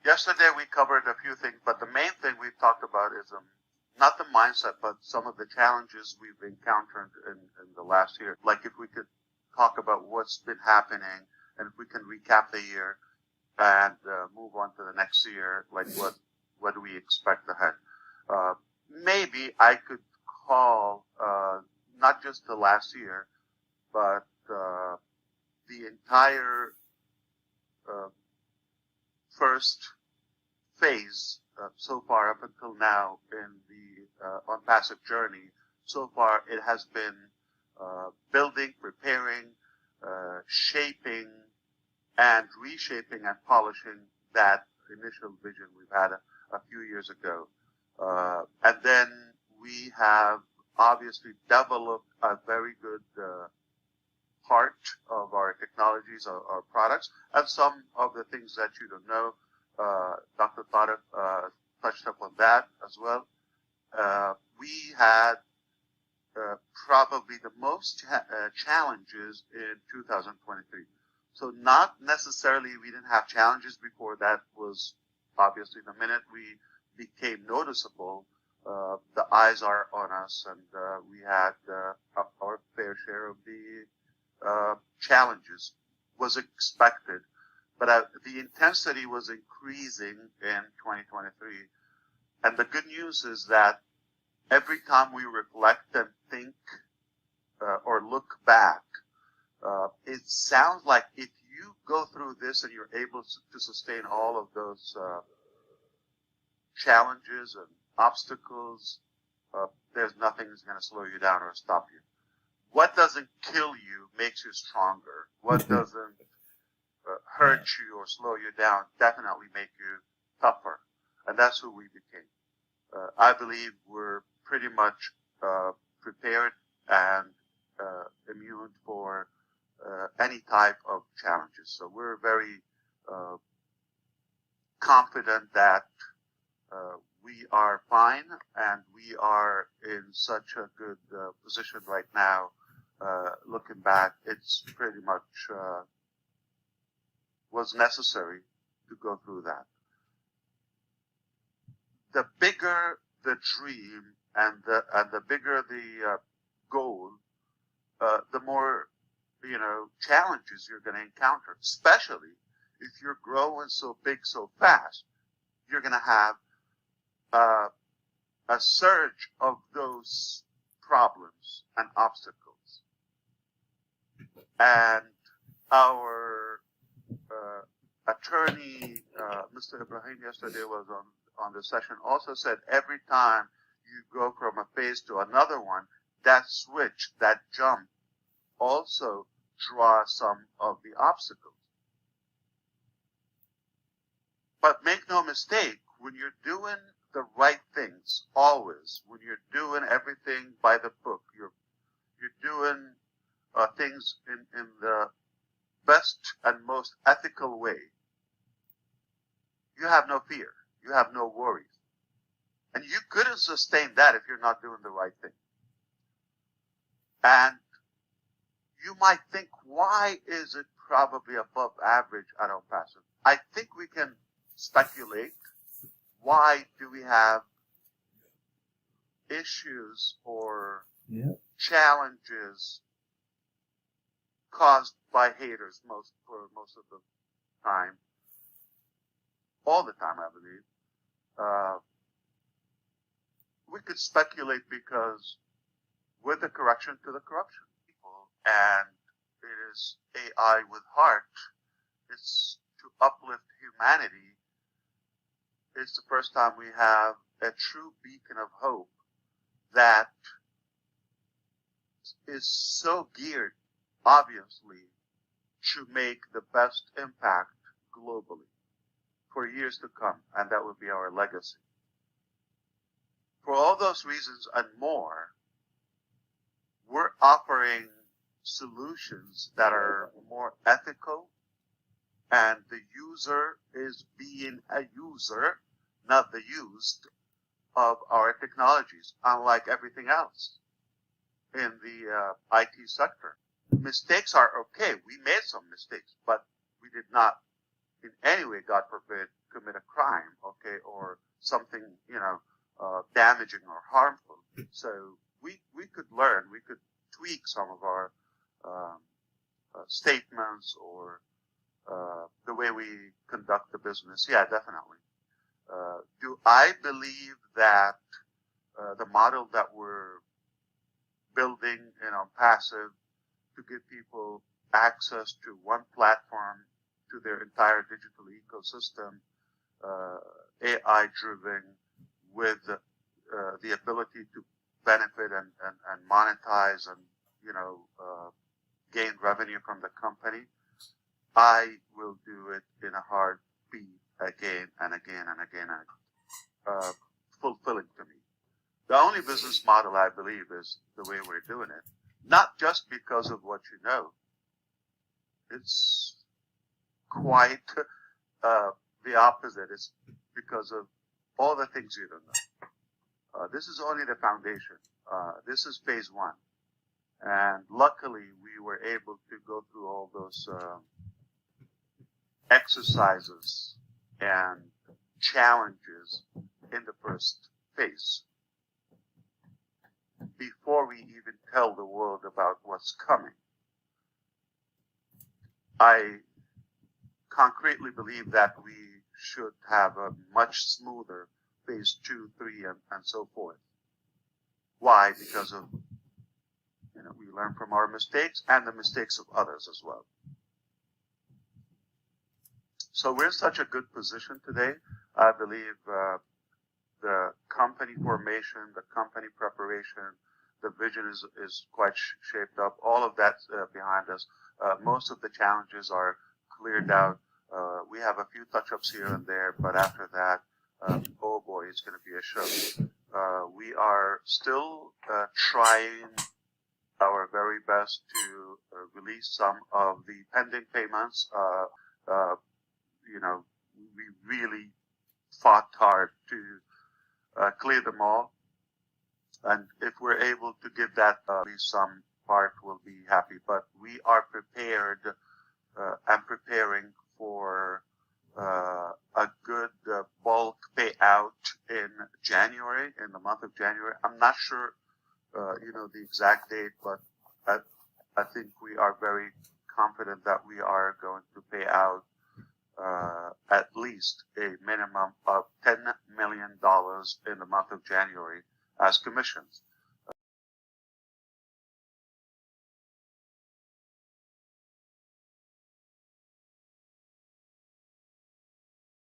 Yesterday we covered a few things, but the main thing we've talked about is not the mindset, but some of the challenges we've encountered in the last year. Like if we could talk about what's been happening, and if we can recap the year and move on to the next year, like what do we expect ahead? Maybe I could call not just the last year, but the entire first phase so far up until now in the ONPASSIVE journey. So far it has been building, preparing, shaping, and reshaping and polishing that initial vision we've had a few years ago. And then we have obviously developed a very good part of our technologies, our products, and some of the things that you don't know. Dr. Tariq touched upon that as well. We had probably the most challenges in 2023. So not necessarily we didn't have challenges before. That was obviously the minute we became noticeable, the eyes are on us, and we had our fair share of the challenges. Was expected, but the intensity was increasing in 2023. And the good news is that every time we reflect and think or look back, it sounds like if you go through this and you're able to sustain all of those challenges and obstacles, there's nothing that's going to slow you down or stop you. What doesn't kill you makes you stronger. What doesn't hurt you or slow you down definitely make you tougher. And that's who we became. I believe we're pretty much prepared and immune for any type of challenges. So we're very confident that we are fine, and we are in such a good position right now. Looking back, it's pretty much was necessary to go through that. The bigger the dream and the bigger the goal, the more challenges you're going to encounter. Especially if you're growing so big so fast, you're going to have a surge of those problems and obstacles. And our attorney, Mr. Ibrahim, yesterday was on the session, also said every time you go from a phase to another one, that switch, that jump, also draws some of the obstacles. But make no mistake, when you're doing the right things, always, when you're doing everything by the book, you're doing things in the best and most ethical way, you have no fear. You have no worries. And you couldn't sustain that if you're not doing the right thing. And you might think, why is it probably above average at ONPASSIVE? I think we can speculate. Why do we have issues or challenges caused by haters for most of the time? All the time, I believe. We could speculate because with the correction to the corruption, and it is AI with heart, it's to uplift humanity. It's the first time we have a true beacon of hope that is so geared, obviously, to make the best impact globally for years to come, and that would be our legacy. For all those reasons and more, we're offering solutions that are more ethical, and the user is being a user, not the used, of our technologies, unlike everything else in the IT sector. Mistakes are okay. We made some mistakes, but we did not in any way, God forbid, commit a crime, okay, or something, damaging or harmful. So we could learn, we could tweak some of our statements or the way we conduct the business. Yeah, definitely. Do I believe that the model that we're building in ONPASSIVE to give people access to one platform to their entire digital ecosystem, AI-driven, with the ability to benefit and monetize and, gain revenue from the company, I will do it in a heartbeat again and again and again, and fulfilling to me. The only business model I believe is the way we're doing it. Not just because of what you know. It's quite the opposite. It's because of all the things you don't know. This is only the foundation. This is phase one. And luckily, we were able to go through all those exercises and challenges in the first phase before we even tell the world about what's coming. I concretely believe that we should have a much smoother phase 2, 3, and so forth. Why? Because of, we learn from our mistakes and the mistakes of others as well. So we're in such a good position today. I believe the company formation, the company preparation, the vision is quite shaped up. All of that's behind us. Most of the challenges are cleared out. We have a few touch-ups here and there, but after that, oh boy, it's going to be a show. We are still trying our very best to release some of the pending payments. We really fought hard to clear them all. And if we're able to give that at least some part, we'll be happy. But we are prepared and preparing for a good bulk payout in January, in the month of January. I'm not sure, the exact date, but I think we are very confident that we are going to pay out at least a minimum of $10 million in the month of January as commissions.